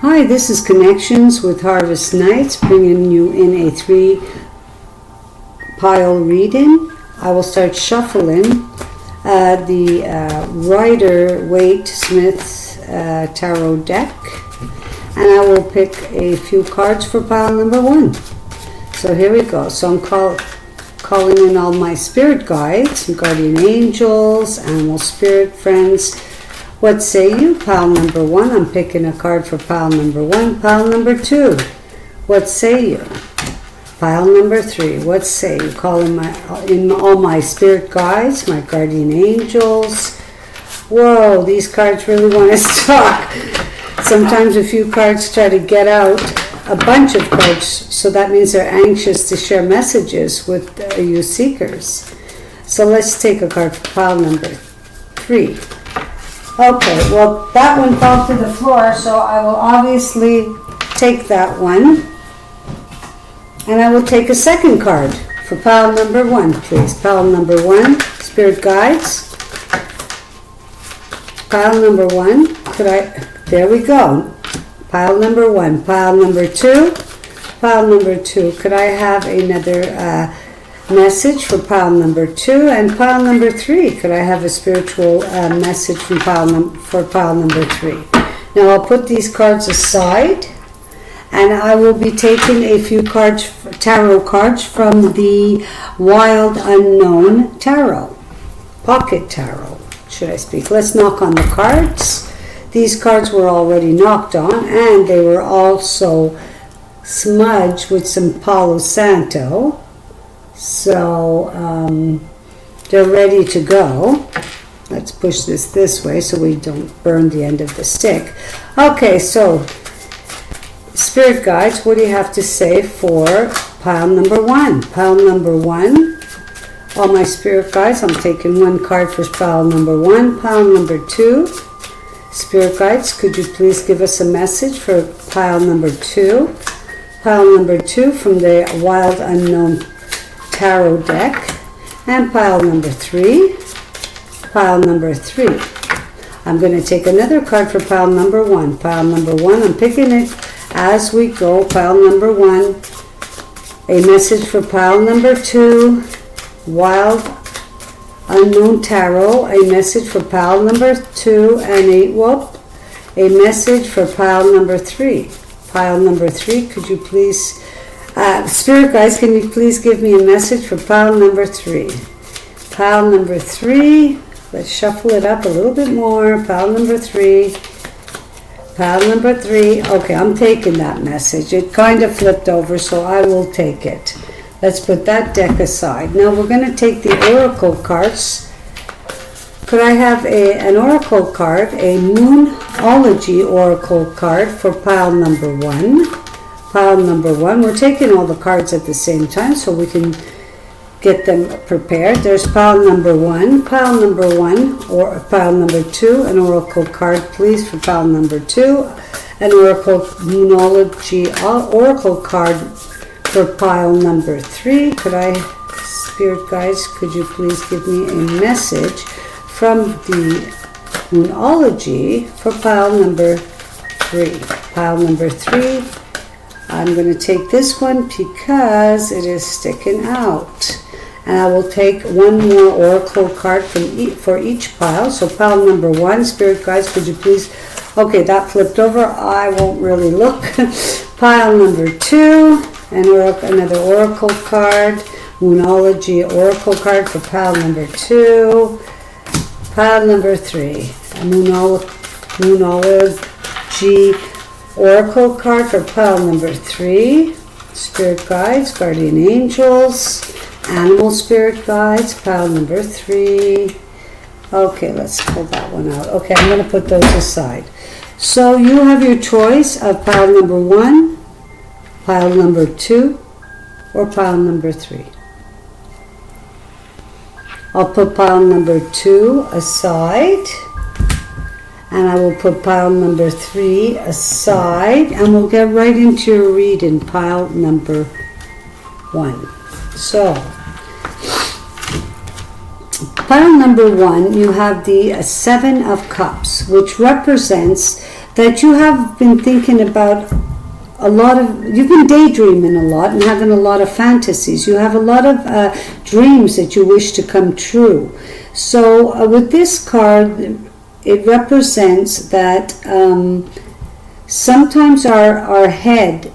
Hi, this is Connections with Harvest Nights, bringing you in a 3-pile reading. I will start shuffling the Rider-Waite-Smith tarot deck, and I will pick a few cards for pile number 1. So here we go. So I'm calling in all my spirit guides, guardian angels, animal spirit friends. What say you? Pile number 1. I'm picking a card for pile number 1. Pile number 2. What say you? Pile number 3. What say you? Calling in all my spirit guides, my guardian angels. Whoa, these cards really want to talk. Sometimes a few cards try to get out a bunch of cards, so that means they're anxious to share messages with you seekers. So let's take a card for pile number 3. Okay, well, that one fell to the floor, so I will obviously take that one. And I will take a second card for pile number 1, please. Pile number 1, Spirit Guides. Pile number 1, there we go. Pile number 1. Pile number 2. Pile number 2. Could I have another message for pile number 2? And pile number 3, could I have a spiritual message for pile number 3? Now I'll put these cards aside, and I will be taking a few cards, tarot cards from the Wild Unknown Tarot, Pocket Tarot, should I speak. Let's knock on the cards. These cards were already knocked on, and they were also smudged with some Palo Santo. So they're ready to go. Let's push this way so we don't burn the end of the stick. Okay, so Spirit Guides, what do you have to say for pile number 1? Pile number 1, all my Spirit Guides, I'm taking one card for pile number 1. Pile number 2, Spirit Guides, could you please give us a message for pile number 2? Pile number 2 from the Wild Unknown Tarot deck. And pile number 3. Pile number 3. I'm going to take another card for pile number 1. Pile number 1, I'm picking it as we go. Pile number 1. A message for pile number 2. Wild Unknown Tarot. A message for pile number 2. And a message for pile number 3. Pile number 3, could you please... Spirit Guides, can you please give me a message for pile number 3? Pile number 3, let's shuffle it up a little bit more. Pile number 3. Pile number 3. Okay, I'm taking that message. It kind of flipped over, so I will take it. Let's put that deck aside. Now we're going to take the oracle cards. Could I have an oracle card, a Moonology oracle card for pile number 1? Pile number 1. We're taking all the cards at the same time so we can get them prepared. There's pile number 1. Pile number 1 or pile number 2. An oracle card, please, for pile number 2. An oracle Moonology oracle card for pile number 3. Could I, Spirit Guides, could you please give me a message from the Moonology for pile number 3? Pile number 3. I'm going to take this one because it is sticking out. And I will take one more oracle card for each pile. So pile number 1, Spirit Guides, could you please... Okay, that flipped over. I won't really look. Pile number 2, another oracle card. Moonology oracle card for pile number 2. Pile number 3, Moonology oracle card for pile number 3. Spirit Guides, Guardian Angels, Animal Spirit Guides, pile number 3. Okay, let's pull that one out. Okay, I'm going to put those aside. So you have your choice of pile number 1, pile number 2, or pile number 3. I'll put pile number 2 aside. And I will put pile number 3 aside, and we'll get right into your reading, pile number 1. So, pile number 1, you have the 7 of Cups, which represents that you have been thinking about you've been daydreaming a lot and having a lot of fantasies. You have a lot of dreams that you wish to come true. So with this card, it represents that sometimes our head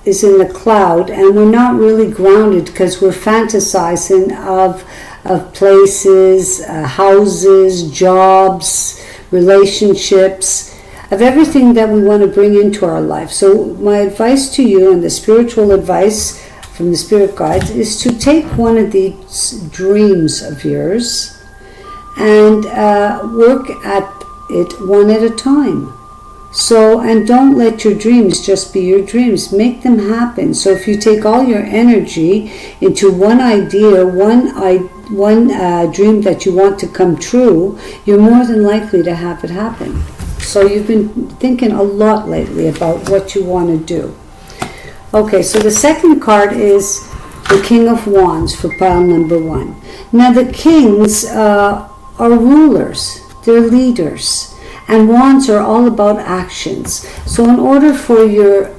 is in the cloud and we're not really grounded because we're fantasizing of places, houses, jobs, relationships, of everything that we want to bring into our life. So my advice to you, and the spiritual advice from the spirit guides, is to take one of these dreams of yours and work at it one at a time. So, and don't let your dreams just be your dreams. Make them happen. So if you take all your energy into one idea, one dream that you want to come true, you're more than likely to have it happen. So you've been thinking a lot lately about what you want to do. Okay, so the second card is the King of Wands for pile number 1. Now the kings are rulers, they're leaders, and wands are all about actions. So in order for your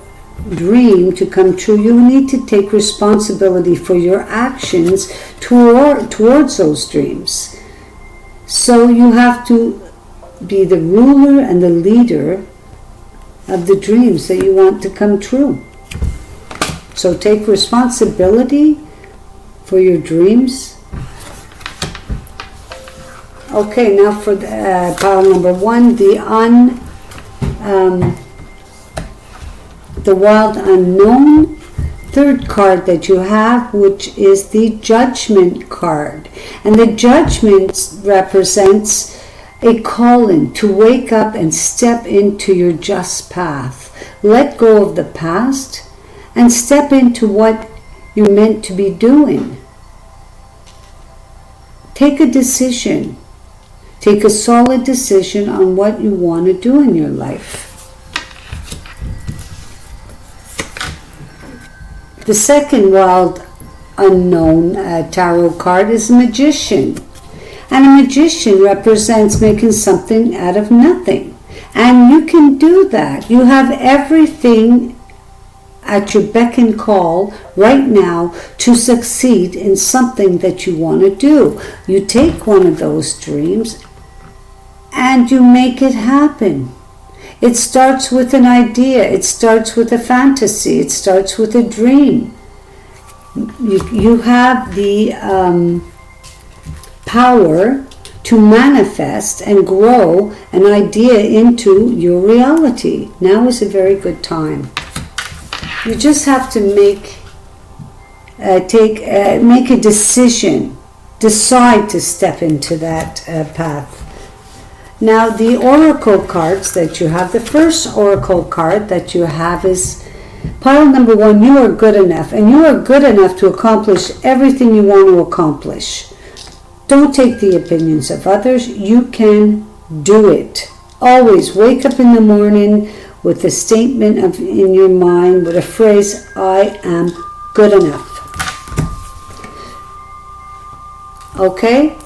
dream to come true, you need to take responsibility for your actions towards those dreams. So you have to be the ruler and the leader of the dreams that you want to come true. So take responsibility for your dreams. Okay, now for pile number 1, the wild unknown. Third card that you have, which is the Judgment card. And the Judgment represents a calling to wake up and step into your just path. Let go of the past and step into what you're meant to be doing. Take a decision. Take a solid decision on what you want to do in your life. The second wild unknown tarot card is a Magician. And a magician represents making something out of nothing. And you can do that. You have everything at your beck and call right now to succeed in something that you want to do. You take one of those dreams and you make it happen. It starts with an idea. It starts with a fantasy. It starts with a dream. You have the power to manifest and grow an idea into your reality. Now is a very good time. You just have to make a decision, decide to step into that path. Now the oracle cards that you have, the first oracle card that you have is pile number 1. You are good enough, and you are good enough to accomplish everything you want to accomplish. Don't take the opinions of others. You can do it. Always wake up in the morning with a statement in your mind, with a phrase, I am good enough. Okay?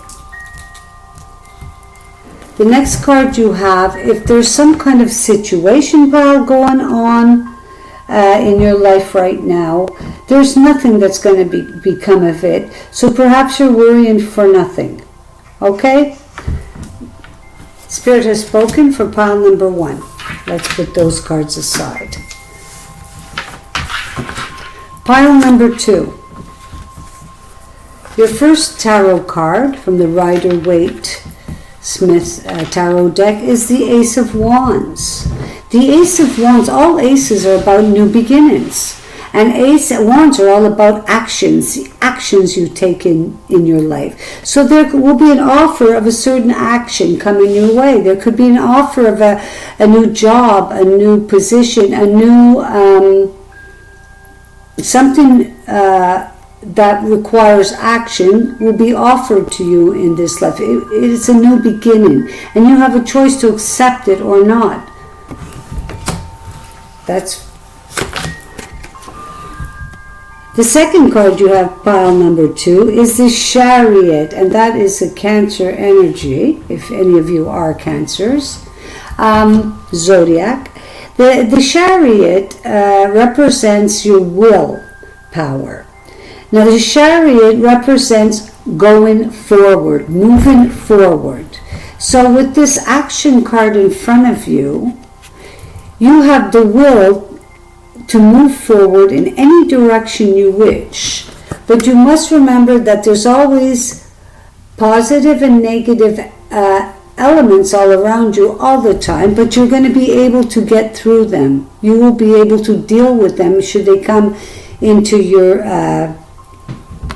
The next card you have, if there's some kind of situation pile going on in your life right now, there's nothing that's going to become of it. So perhaps you're worrying for nothing. Okay? Spirit has spoken for pile number 1. Let's put those cards aside. Pile number 2. Your first tarot card from the Rider-Waite-Smith tarot deck is the Ace of Wands. The Ace of Wands, all aces are about new beginnings. And Ace of Wands are all about actions, the actions you take in your life. So there will be an offer of a certain action coming your way. There could be an offer of a new job, a new position, a new something that requires action will be offered to you in this life. It's a new beginning, and you have a choice to accept it or not. That's the second card you have, pile number 2, is the Chariot, and that is a Cancer energy, if any of you are Cancers. zodiac. The chariot represents your will power. Now the chariot represents going forward, moving forward. So with this action card in front of you, you have the will to move forward in any direction you wish. But you must remember that there's always positive and negative elements all around you all the time, but you're going to be able to get through them. You will be able to deal with them should they come into your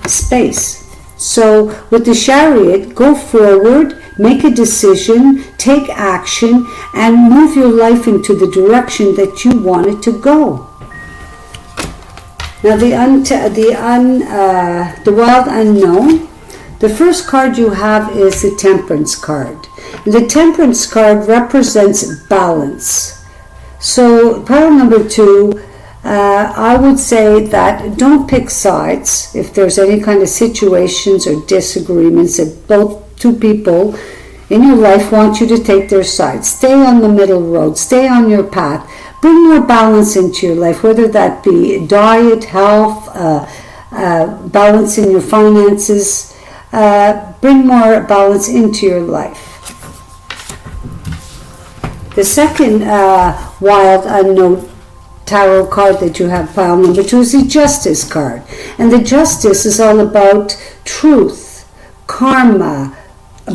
space. So with the chariot, go forward, make a decision, take action, and move your life into the direction that you want it to go. Now the wild unknown, the first card you have is the Temperance card. The Temperance card represents balance. So pile number 2, I would say that don't pick sides if there's any kind of situations or disagreements that both two people in your life want you to take their side. Stay on the middle road, stay on your path. Bring more balance into your life, whether that be diet, health, balance in your finances. Bring more balance into your life. The second wild unknown tarot card that you have, pile number 2, is the Justice card. And the Justice is all about truth, karma,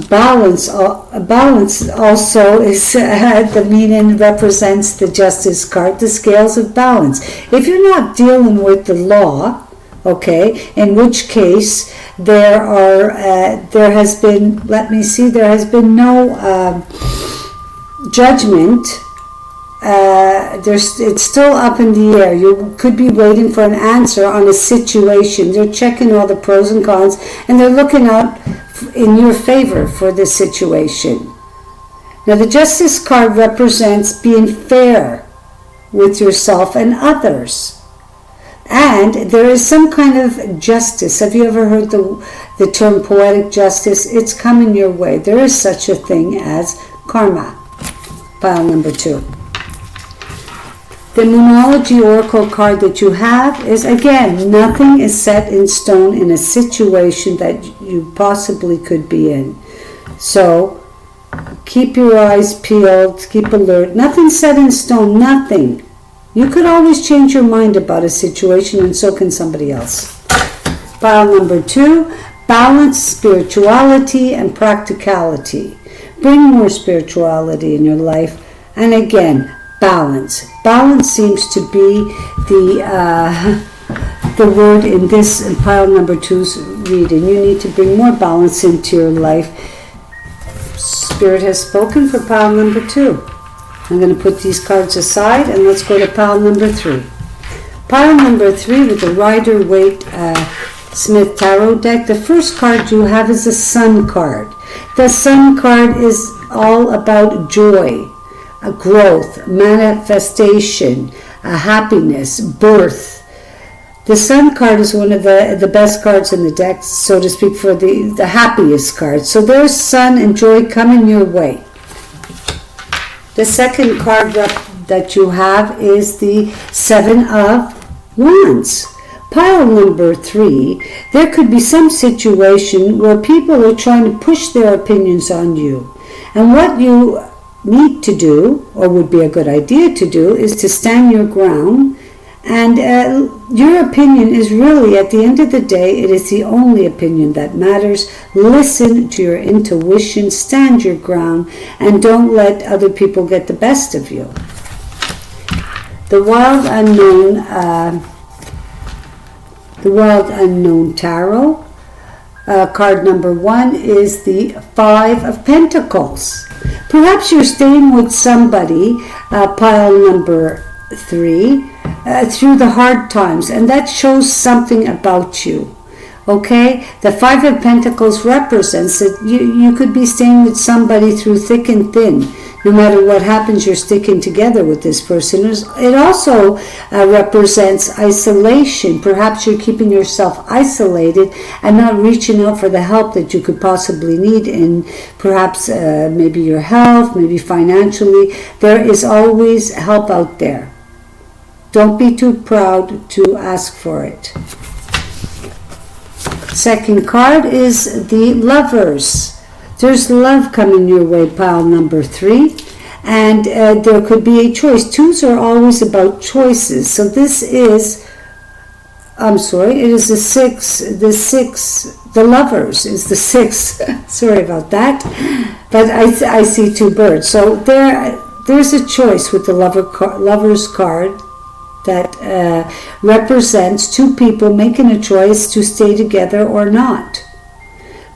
balance. Balance also is the meaning represents the Justice card, the scales of balance. If you're not dealing with the law, okay, in which case there has been no judgment. It's still up in the air. You could be waiting for an answer on a situation. They're checking all the pros and cons, and they're looking out in your favor for this situation. Now the Justice card represents being fair with yourself and others. And there is some kind of justice. Have you ever heard the term poetic justice? It's coming your way. There is such a thing as karma. Pile number 2. The Moonology Oracle card that you have is, again, nothing is set in stone in a situation that you possibly could be in. So keep your eyes peeled, keep alert. Nothing's set in stone, nothing. You could always change your mind about a situation, and so can somebody else. Pile number 2, balance, spirituality, and practicality. Bring more spirituality in your life. And again, balance. Balance seems to be the word in this pile number 2's reading. You need to bring more balance into your life. Spirit has spoken for pile number 2. I'm going to put these cards aside and let's go to pile number 3. Pile number 3 with the Rider-Waite Smith Tarot deck. The first card you have is the Sun card. The Sun card is all about joy, growth, manifestation, happiness, birth. The Sun card is one of the best cards in the deck, so to speak, for the happiest card. So there's sun and joy coming your way. The second card that you have is the Seven of Wands. Pile number 3, there could be some situation where people are trying to push their opinions on you. And what you need to do, or would be a good idea to do, is to stand your ground. And your opinion is really, at the end of the day, it is the only opinion that matters. Listen to your intuition, stand your ground, and don't let other people get the best of you. The Wild Unknown Tarot, card number 1 is the Five of Pentacles. Perhaps you're staying with somebody, pile number 3, through the hard times, and that shows something about you. Okay, the Five of Pentacles represents that you could be staying with somebody through thick and thin. No matter what happens, you're sticking together with this person. It also represents isolation. Perhaps you're keeping yourself isolated and not reaching out for the help that you could possibly need in perhaps maybe your health, maybe financially. There is always help out there. Don't be too proud to ask for it. Second card is the Lovers. There's love coming your way, pile number 3. And there could be a choice. Twos are always about choices. So this is, it is the 6. The Lovers is the 6. Sorry about that. But I see 2 birds. So there's a choice with the Lovers card that represents 2 people making a choice to stay together or not.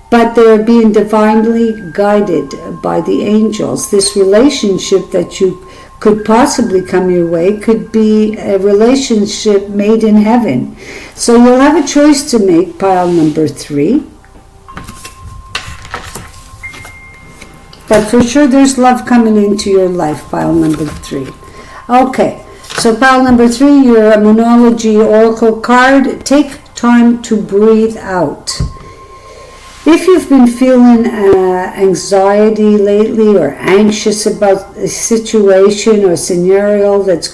But they're being divinely guided by the angels. This relationship that you could possibly come your way could be a relationship made in heaven. So you'll have a choice to make, pile number 3. But for sure there's love coming into your life, pile number 3. Okay. So pile number 3, your Moonology Oracle card, take time to breathe out. If you've been feeling anxiety lately or anxious about a situation or scenario that's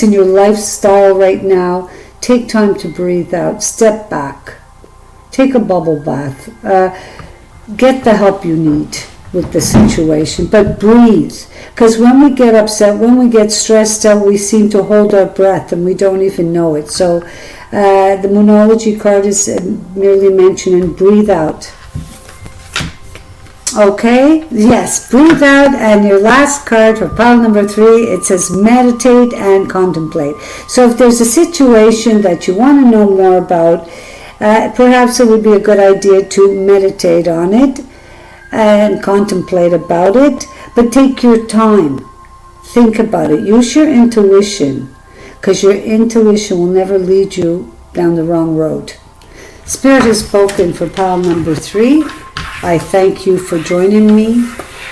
in your lifestyle right now, take time to breathe out. Step back. Take a bubble bath. Get the help you need with the situation, but breathe. Because when we get upset, when we get stressed out, we seem to hold our breath and we don't even know it. So the Moonology card is merely mentioning breathe out. Okay, yes, breathe out. And your last card for pile number 3, it says meditate and contemplate. So if there's a situation that you want to know more about, perhaps it would be a good idea to meditate on it and contemplate about it, but take your time. Think about it. Use your intuition, because your intuition will never lead you down the wrong road. Spirit has spoken for pile number 3. I thank you for joining me,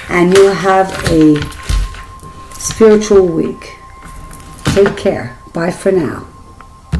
and you have a spiritual week. Take care. Bye for now.